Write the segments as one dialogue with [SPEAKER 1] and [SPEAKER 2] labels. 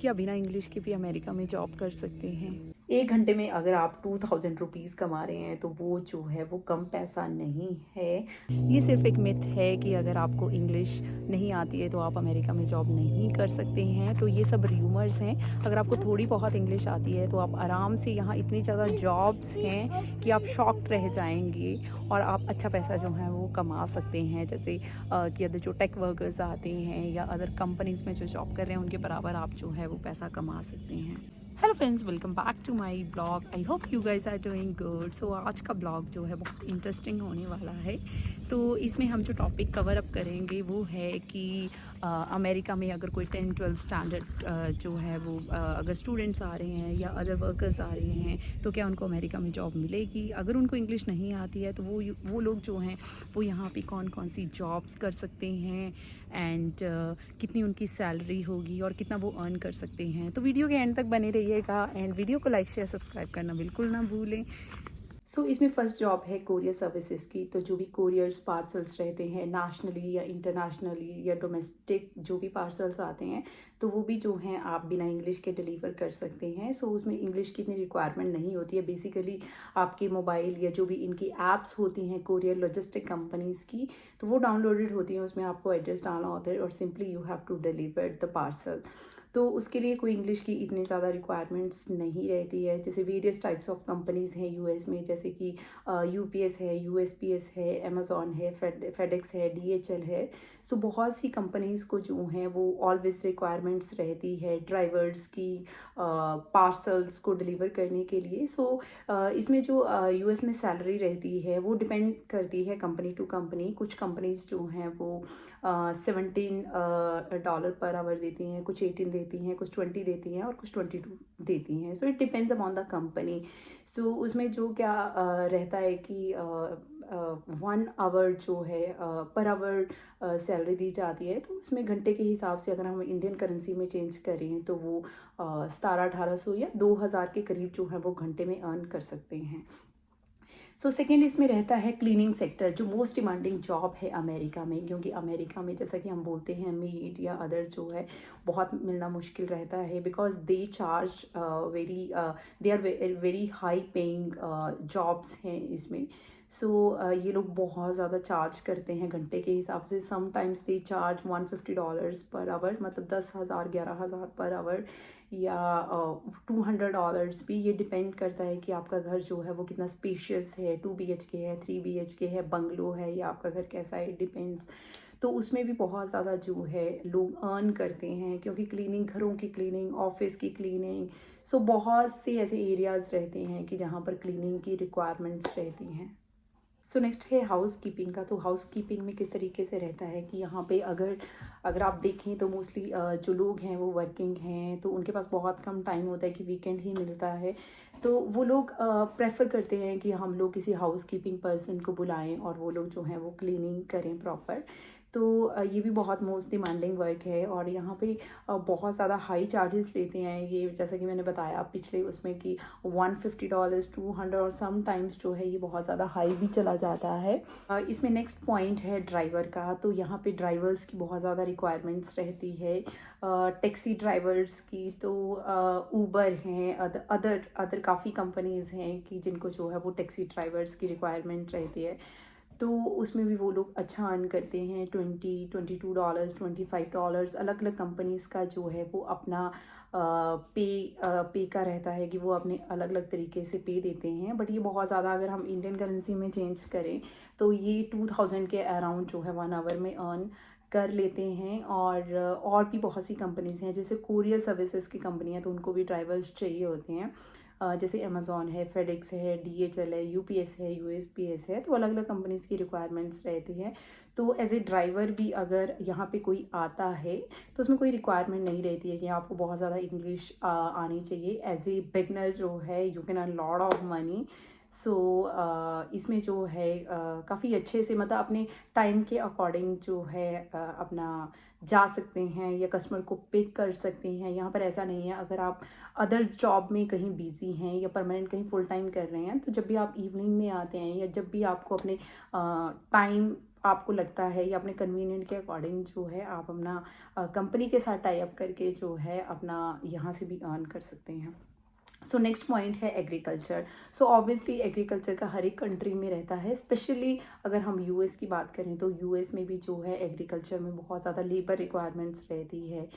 [SPEAKER 1] क्या बिना इंग्लिश के भी अमेरिका में जॉब कर सकते हैं? 1 घंटे में अगर आप 2000 रुपीज़ कमा रहे हैं तो वो जो है वो कम पैसा नहीं है। ये सिर्फ़ एक मिथ है कि अगर आपको इंग्लिश नहीं आती है तो आप अमेरिका में जॉब नहीं कर सकते हैं। तो ये सब र्यूमर्स हैं। अगर आपको थोड़ी बहुत इंग्लिश आती है तो आप आराम से यहाँ इतनी ज़्यादा जॉब्स हैं कि आप शॉक्ड रह जाएँगे और आप अच्छा पैसा जो है वो कमा सकते हैं। जैसे कि अदर जो टेक वर्कर्स आते हैं या अदर कंपनीज़ में जो जॉब कर रहे हैं उनके बराबर आप जो है वो पैसा कमा सकते हैं। Hello friends, welcome back to my blog. I hope you guys are doing good. So आज का ब्लॉग जो है बहुत इंटरेस्टिंग होने वाला है। तो इसमें हम जो टॉपिक कवर अप करेंगे वो है कि अमेरिका में अगर कोई 10-12 स्टैंडर्ड जो है वो अगर स्टूडेंट्स आ रहे हैं या अदर वर्कर्स आ रहे हैं तो क्या उनको अमेरिका में जॉब मिलेगी। अगर उनको इंग्लिश नहीं आती है तो वो लोग जो हैं वो यहाँ पे कौन कौन सी जॉब्स कर सकते हैं एंड कितनी उनकी सैलरी होगी और कितना वो अर्न कर सकते हैं। तो वीडियो के एंड तक बने रहिएगा एंड वीडियो को लाइक शेयर सब्सक्राइब करना बिल्कुल ना भूलें। इसमें फ़र्स्ट जॉब है कोरियर सर्विसेज की। तो जो भी कोरियर्स पार्सल्स रहते हैं नेशनली या इंटरनेशनली या डोमेस्टिक जो भी पार्सल्स आते हैं तो वो भी जो हैं आप बिना इंग्लिश के डिलीवर कर सकते हैं। उसमें इंग्लिश की इतनी रिक्वायरमेंट नहीं होती है। बेसिकली आपके मोबाइल या जो भी इनकी ऐप्स होती हैं कोरियर लॉजिस्टिक कंपनीज़ की तो वो डाउनलोडेड होती हैं। उसमें आपको एड्रेस डालना होता है और simply you have to deliver the parcel. तो उसके लिए कोई इंग्लिश की इतनी ज़्यादा रिक्वायरमेंट्स नहीं रहती है। जैसे वेरियस टाइप्स ऑफ कंपनीज़ हैं यूएस में, जैसे कि यूपीएस है, यूएसपीएस है, अमेज़ॉन है, फेडेक्स है, डीएचएल है। बहुत सी कंपनीज़ को जो हैं वो ऑलवेज रिक्वायरमेंट्स रहती है ड्राइवर्स की पार्सल्स को डिलीवर करने के लिए। इसमें जो यूएस में सैलरी रहती है वो डिपेंड करती है कंपनी टू कंपनी। कुछ कंपनीज़ जो हैं वो $17 पर आवर देती हैं, कुछ 18 देती हैं, कुछ 20 देती हैं और कुछ 22 देती हैं। It depends upon the company. उसमें जो क्या रहता है कि 1 आवर जो है पर आवर सैलरी दी जाती है। तो उसमें घंटे के हिसाब से अगर हम इंडियन करेंसी में चेंज करें तो वो 1700-1800 या 2000 के करीब जो है वो घंटे में अर्न कर सकते हैं। सेकेंड इसमें रहता है क्लीनिंग सेक्टर, जो मोस्ट डिमांडिंग जॉब है अमेरिका में। क्योंकि अमेरिका में जैसा कि हम बोलते हैं मीट या अदर जो है बहुत मिलना मुश्किल रहता है। Because they charge they are very high paying jobs हैं इसमें। ये लोग बहुत ज़्यादा चार्ज करते हैं घंटे के हिसाब से। Sometimes they charge $150 per hour, मतलब 10,000 11,000 पर आवर या $200 भी। ये डिपेंड करता है कि आपका घर जो है वो कितना स्पेशियस है, 2 BHK है, 3 BHK है, बंगलो है या आपका घर कैसा है, डिपेंड्स। उसमें भी बहुत ज़्यादा जो है लोग अर्न करते हैं। क्योंकि क्लीनिंग, घरों की क्लीनिंग, ऑफिस की क्लीनिंग, बहुत से ऐसे एरियाज़ रहते हैं कि जहाँ पर क्लीनिंग की रिक्वायरमेंट्स रहती हैं। नेक्स्ट है हाउस कीपिंग का। हाउस कीपिंग में किस तरीके से रहता है कि यहाँ पे अगर अगर आप देखें तो मोस्टली जो लोग हैं वो वर्किंग हैं तो उनके पास बहुत कम टाइम होता है कि वीकेंड ही मिलता है। वो लोग प्रेफर करते हैं कि हम लोग किसी हाउस कीपिंग पर्सन को बुलाएं और वो लोग जो हैं वो क्लीनिंग करें प्रॉपर। ये भी बहुत मोस्ट डिमांडिंग वर्क है और यहाँ पे बहुत ज़्यादा हाई चार्जेस लेते हैं ये। जैसा कि मैंने बताया पिछले उसमें कि $150 200 और सम टाइम्स जो है ये बहुत ज़्यादा हाई भी चला जाता है। इसमें नेक्स्ट पॉइंट है ड्राइवर का। यहाँ पे ड्राइवर्स की बहुत ज़्यादा रिक्वायरमेंट्स रहती है। टैक्सी ड्राइवर्स की तो ऊबर हैं, अदर काफ़ी कंपनीज़ हैं कि जिनको जो है वो टैक्सी ड्राइवर्स की रिक्वायरमेंट रहती है। उसमें भी वो लोग अच्छा अर्न करते हैं। $22 $25 अलग अलग कंपनीज़ का जो है वो अपना पे का रहता है कि वो अपने अलग अलग तरीके से पे देते हैं। बट ये बहुत ज़्यादा अगर हम इंडियन करेंसी में चेंज करें तो ये 2000 के अराउंड जो है 1 आवर में अर्न कर लेते हैं। और भी बहुत सी कंपनीज़ हैं, जैसे कोरियर सर्विसेज की कंपनियाँ तो उनको भी ड्राइवर्स चाहिए होते हैं। जैसे अमेज़ॉन है, फेडेक्स है, डीएचएल है, यूपीएस है, यूएसपीएस है। अलग अलग कंपनीज़ की रिक्वायरमेंट्स रहती हैं। एज ए ड्राइवर भी अगर यहाँ पे कोई आता है तो उसमें कोई रिक्वायरमेंट नहीं रहती है कि आपको बहुत ज़्यादा इंग्लिश आनी चाहिए। एज ए बिगनर जो है you can earn lot of money. इसमें जो है काफ़ी अच्छे से, मतलब अपने टाइम के अकॉर्डिंग जो है अपना जा सकते हैं या कस्टमर को पिक कर सकते हैं। यहाँ पर ऐसा नहीं है अगर आप अदर जॉब में कहीं बिजी हैं या परमानेंट कहीं फुल टाइम कर रहे हैं तो जब भी आप इवनिंग में आते हैं या जब भी आपको अपने टाइम आपको लगता है या अपने कन्वीनियंट के अकॉर्डिंग जो है आप अपना कंपनी के साथ टाई अप करके जो है अपना यहाँ से भी अर्न कर सकते हैं। सो नेक्स्ट पॉइंट है एग्रीकल्चर। सो ऑब्वियसली एग्रीकल्चर का हर एक कंट्री में रहता है, स्पेशली अगर हम यूएस की बात करें तो यूएस में भी जो है एग्रीकल्चर में बहुत ज़्यादा लेबर रिक्वायरमेंट्स रहती है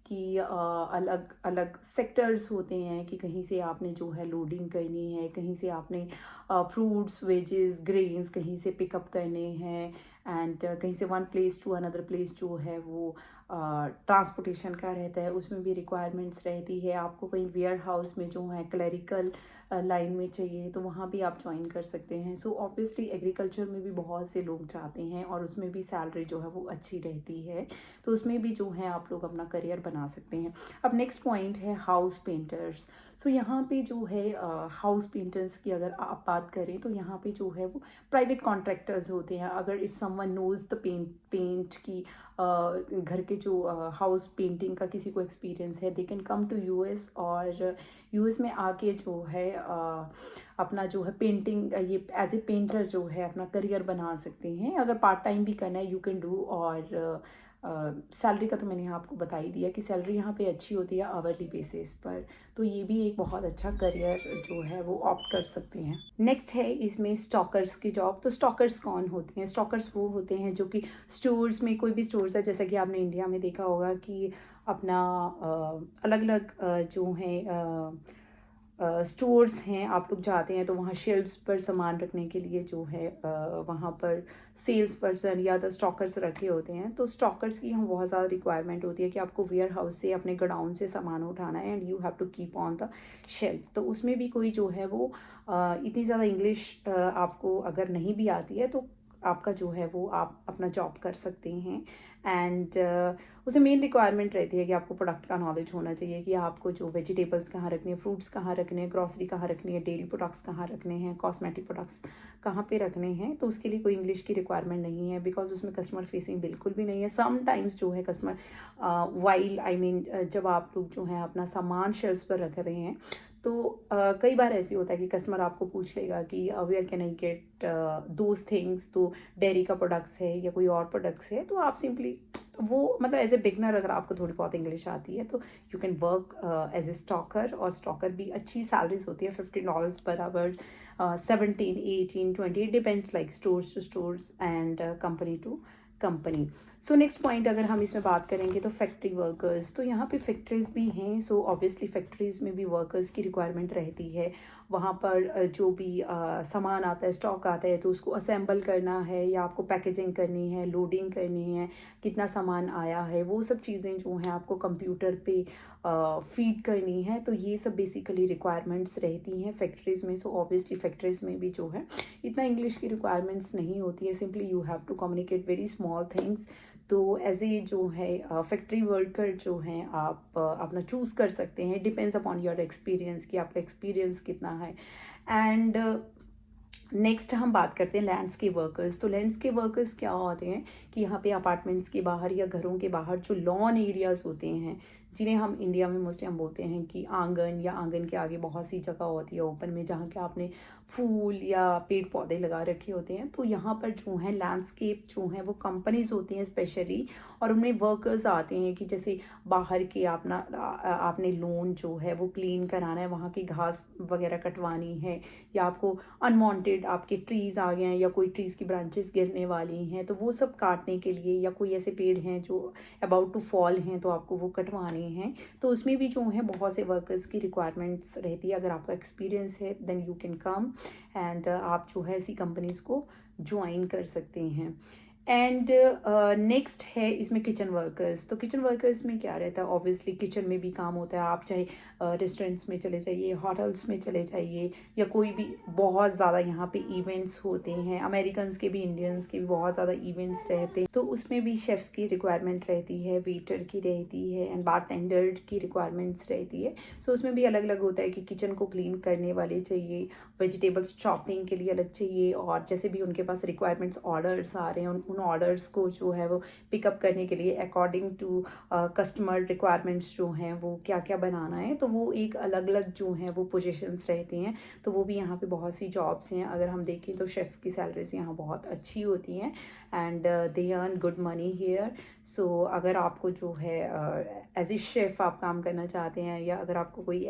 [SPEAKER 1] कि अलग अलग सेक्टर्स होते हैं कि कहीं से आपने जो है लोडिंग करनी है, कहीं से आपने फ्रूट्स वेजेस ग्रेन्स कहीं से पिकअप करने हैं, एंड कहीं से one place to another place जो है वो ट्रांसपोर्टेशन का रहता है, उसमें भी रिक्वायरमेंट्स रहती है। आपको कहीं वेयर हाउस में जो है क्लरिकल लाइन में चाहिए तो वहाँ भी आप ज्वाइन कर सकते हैं। सो ऑब्वियसली एग्रीकल्चर में भी बहुत से लोग जाते हैं और उसमें भी सैलरी जो है वो अच्छी रहती है, तो उसमें भी जो है आप लोग अपना करियर बना सकते हैं। अब नेक्स्ट पॉइंट है हाउस पेंटर्स। सो यहाँ पे जो है हाउस पेंटर्स की अगर आप बात करें तो यहाँ पे जो है वो प्राइवेट कॉन्ट्रैक्टर्स होते हैं। अगर if someone knows the paint की घर के जो हाउस पेंटिंग का किसी को एक्सपीरियंस है, they can come to US और यूएस में आके जो है अपना जो है पेंटिंग ये एज ए पेंटर जो है अपना करियर बना सकते हैं। अगर पार्ट टाइम भी करना है यू कैन डू। और सैलरी का तो मैंने आपको बता ही दिया कि सैलरी यहाँ पे अच्छी होती है आवरली बेसिस पर, तो ये भी एक बहुत अच्छा करियर जो है वो ऑप्ट कर सकते हैं। नेक्स्ट है इसमें स्टॉकर्स की जॉब। तो स्टॉकर्स कौन होते हैं? स्टॉकर्स वो होते हैं जो कि स्टोर्स में, कोई भी स्टोर्स है जैसा कि आपने इंडिया में देखा होगा कि अपना अलग अलग जो है स्टोर्स हैं, आप लोग जाते हैं तो वहाँ शेल्फ्स पर सामान रखने के लिए जो है वहाँ पर सेल्स पर्सन या द स्टॉकर्स रखे होते हैं। तो स्टॉकर्स की हम बहुत ज़्यादा रिक्वायरमेंट होती है कि आपको वेयर हाउस से अपने गोडाउन से सामान उठाना है and you have to keep on the shelf. तो उसमें भी कोई जो है वो इतनी ज़्यादा इंग्लिश आपको अगर नहीं भी आती है तो आपका जो है वो आप अपना जॉब कर सकते हैं। एंड उसमें मेन रिक्वायरमेंट रहती है कि आपको प्रोडक्ट का नॉलेज होना चाहिए कि आपको जो वेजिटेबल्स कहाँ रखने हैं, फ्रूट्स कहाँ रखने हैं, ग्रॉसरी कहाँ रखनी है, डेयरी प्रोडक्ट्स कहाँ रखने हैं, कॉस्मेटिक प्रोडक्ट्स कहाँ पे रखने हैं। तो उसके लिए कोई इंग्लिश की रिक्वायरमेंट नहीं है बिकॉज उसमें कस्टमर फेसिंग बिल्कुल भी नहीं है। समटाइम्स जो है कस्टमर वाइल आई मीन जब आप लोग जो है अपना सामान शेल्फ्स पर रख रहे हैं तो कई बार ऐसे होता है कि कस्टमर आपको पूछ लेगा कि where can I get those things, तो डेयरी का प्रोडक्ट्स है या कोई और प्रोडक्ट्स है, तो आप सिंपली वो मतलब एज ए बिगनर अगर आपको थोड़ी बहुत इंग्लिश आती है तो you can work as a stocker. और स्टॉकर भी अच्छी सैलरीज होती है, $50 पर hour, 17, 18, 20, it depends like stores to stores and company to company. So next point अगर हम इसमें बात करेंगे तो फैक्ट्री वर्कर्स। तो यहाँ पे फैक्ट्रीज भी हैं, सो ऑब्वियसली फैक्ट्रीज में भी वर्कर्स की रिक्वायरमेंट रहती है। वहाँ पर जो भी सामान आता है, स्टॉक आता है, तो उसको असेंबल करना है या आपको पैकेजिंग करनी है, लोडिंग करनी है, कितना सामान आया है, वो सब चीज़ें जो हैं आपको कंप्यूटर पे फीड करनी है। तो ये सब बेसिकली रिक्वायरमेंट्स रहती हैं फैक्ट्रीज़ में। सो ऑब्वियसली फैक्ट्रीज़ में भी जो है इतना इंग्लिश की रिक्वायरमेंट्स नहीं होती है, simply you have to communicate very small things. तो एज ए जो है फैक्ट्री वर्कर जो हैं आप अपना चूज़ कर सकते हैं, डिपेंड्स अपॉन योर एक्सपीरियंस कि आपका एक्सपीरियंस कितना है। एंड नेक्स्ट हम बात करते हैं लैंडस्केप वर्कर्स। तो लैंडस्केप वर्कर्स क्या होते हैं कि यहाँ पे अपार्टमेंट्स के बाहर या घरों के बाहर जो लॉन एरियाज होते हैं, जिन्हें हम इंडिया में मोस्टली हम बोलते हैं कि आंगन, या आंगन के आगे बहुत सी जगह होती है ओपन में जहाँ के आपने फूल या पेड़ पौधे लगा रखे होते हैं। तो यहाँ पर जो है लैंडस्केप जो है वो कंपनीज होती हैं स्पेशली, और उनमें वर्कर्स आते हैं कि जैसे बाहर के आपने लॉन जो है वो क्लीन कराना है, वहाँ की घास वगैरह कटवानी है, या आपको अनवांटेड आपके ट्रीज़ आ गए हैं या कोई ट्रीज़ की ब्रांचेस गिरने वाली हैं तो वो सब काटने के लिए, या कोई ऐसे पेड़ हैं जो अबाउट टू फॉल हैं तो आपको वो कटवाने हैं। तो उसमें भी जो है बहुत से वर्कर्स की रिक्वायरमेंट्स रहती है। अगर आपका एक्सपीरियंस है then you can come and आप जो है ऐसी कंपनीज़ को ज्वाइन कर सकते हैं। एंड नेक्स्ट है इसमें किचन वर्कर्स। तो किचन वर्कर्स में क्या रहता है, ऑब्वियसली किचन में भी काम होता है। आप चाहे रेस्टोरेंट्स में चले जाइए, होटल्स में चले जाइए, या कोई भी बहुत ज़्यादा यहाँ पे इवेंट्स होते हैं, अमेरिकन्स के भी इंडियंस के भी बहुत ज़्यादा इवेंट्स रहते हैं, तो उसमें भी शेफ्स की रिक्वायरमेंट रहती है, वेटर की रहती है, एंड बारटेंडर की रिक्वायरमेंट्स रहती है। सो उसमें भी अलग अलग होता है कि किचन को क्लीन करने वाले चाहिए, वेजिटेबल्स चॉपिंग के लिए अलग चाहिए, और जैसे भी उनके पास रिक्वायरमेंट्स ऑर्डर्स आ रहे हैं उन ऑर्डर्स को जो है वो पिकअप करने के लिए अकॉर्डिंग टू कस्टमर रिक्वायरमेंट्स जो हैं वो क्या क्या बनाना है, तो वो एक अलग अलग जो हैं वो पोजीशंस रहती हैं। तो वो भी यहाँ पे बहुत सी जॉब्स हैं। अगर हम देखें तो शेफ़्स की सैलरीज यहाँ बहुत अच्छी होती हैं and they earn good money here. So अगर आपको जो है एज ए शेफ़ आप काम करना चाहते हैं, या अगर आपको कोई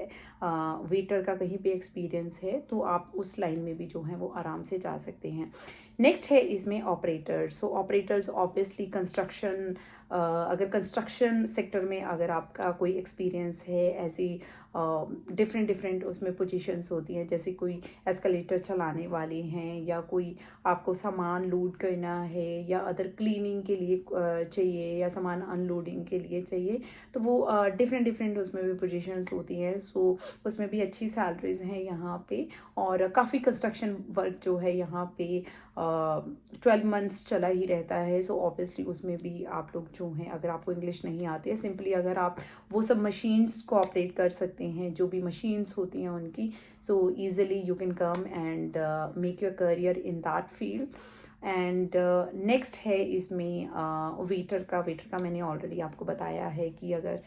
[SPEAKER 1] वेटर का कहीं पे एक्सपीरियंस है, तो आप उस लाइन में भी जो है वो आराम से जा सकते हैं। नेक्स्ट है इसमें ऑपरेटर्स। सो ऑपरेटर्स ऑब्वियसली कंस्ट्रक्शन, अगर कंस्ट्रक्शन सेक्टर में अगर आपका कोई एक्सपीरियंस है, ऐसी डिफरेंट डिफरेंट उसमें पोजीशंस होती हैं, जैसे कोई एस्केलेटर चलाने वाले हैं, या कोई आपको सामान लोड करना है, या अदर क्लीनिंग के लिए चाहिए, या सामान अनलोडिंग के लिए चाहिए, तो वो डिफरेंट डिफरेंट उसमें भी पोजीशंस होती हैं। सो उसमें भी अच्छी सैलरीज हैं यहाँ पे, और काफ़ी कंस्ट्रक्शन वर्क जो है यहाँ पे 12 मंथ्स चला ही रहता है। सो ऑब्वियसली उसमें भी आप लोग जो हैं, अगर आपको इंग्लिश नहीं आती है, सिंपली अगर आप वो सब मशीन्स को ऑपरेट कर सकते हैं, जो भी मशीन्स होती हैं उनकी, so easily you can come and make your career in that field. And next है इसमें वेटर का। वेटर का मैंने ऑलरेडी आपको बताया है कि अगर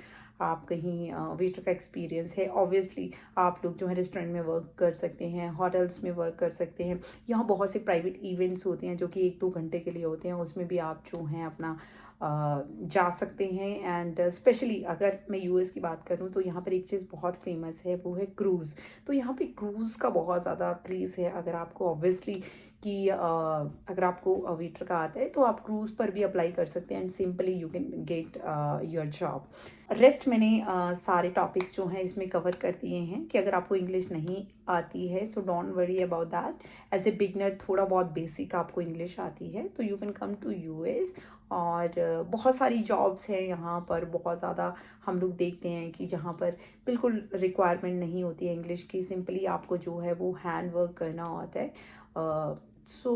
[SPEAKER 1] आप कहीं वेटर का एक्सपीरियंस है, ऑब्वियसली आप लोग जो है रेस्टोरेंट में वर्क कर सकते हैं, होटल्स में वर्क कर सकते हैं। यहाँ बहुत से प्राइवेट इवेंट्स होते हैं जो कि 1-2 घंटे के लिए होते हैं, उसमें भी आप जो हैं अपना जा सकते हैं। एंड स्पेशली अगर मैं यूएस की बात करूं, तो यहाँ पर एक चीज़ बहुत फेमस है, वो है क्रूज़। तो यहाँ पे क्रूज़ का बहुत ज़्यादा क्रेज़ है। अगर आपको ऑब्वियसली कि अगर आपको वेटर का आता है, तो आप क्रूज़ पर भी अप्लाई कर सकते हैं and simply you can get your job. Rest मैंने सारे टॉपिक्स जो हैं इसमें कवर कर दिए हैं कि अगर आपको इंग्लिश नहीं आती है, so don't worry about that. As a beginner थोड़ा बहुत बेसिक आपको इंग्लिश आती है, तो you can come to US. और बहुत सारी जॉब्स हैं यहाँ पर, बहुत ज़्यादा हम लोग देखते हैं कि जहाँ पर बिल्कुल रिक्वायरमेंट नहीं होती है इंग्लिश की, सिंपली आपको जो है वो हैंड वर्क करना होता है। सो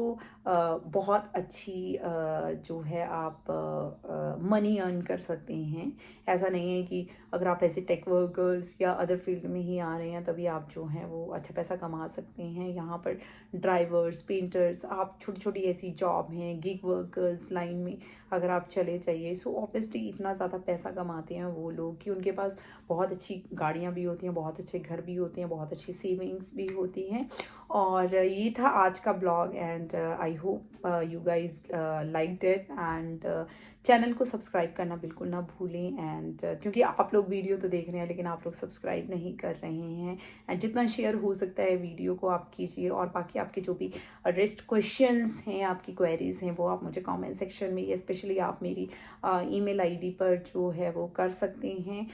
[SPEAKER 1] बहुत अच्छी जो है आप मनी अर्न कर सकते हैं। ऐसा नहीं है कि अगर आप ऐसे टेक वर्कर्स या अदर फील्ड में ही आ रहे हैं तभी आप जो हैं वो अच्छा पैसा कमा सकते हैं। यहाँ पर ड्राइवर्स, पेंटर्स, आप छोटी छोटी ऐसी जॉब हैं, गिग वर्कर्स लाइन में अगर आप चले जाइए, सो ऑब्वियसली इतना ज़्यादा पैसा कमाते हैं वो लोग कि उनके पास बहुत अच्छी गाड़ियाँ भी होती हैं, बहुत अच्छे घर भी होते हैं, बहुत अच्छी सेविंग्स भी होती हैं। और ये था आज का blog and I hope you guys liked it. And channel को सब्सक्राइब करना बिल्कुल ना भूलें। एंड क्योंकि आप लोग वीडियो तो देख रहे हैं लेकिन आप लोग सब्सक्राइब नहीं कर रहे हैं, एंड जितना शेयर हो सकता है वीडियो को आप कीजिए। और बाकी आपके जो भी रेस्ट क्वेश्चंस हैं, आपकी क्वेरीज हैं, वो आप मुझे कमेंट सेक्शन में, या स्पेशली आप मेरी ईमेल आईडी पर जो है वो कर सकते हैं।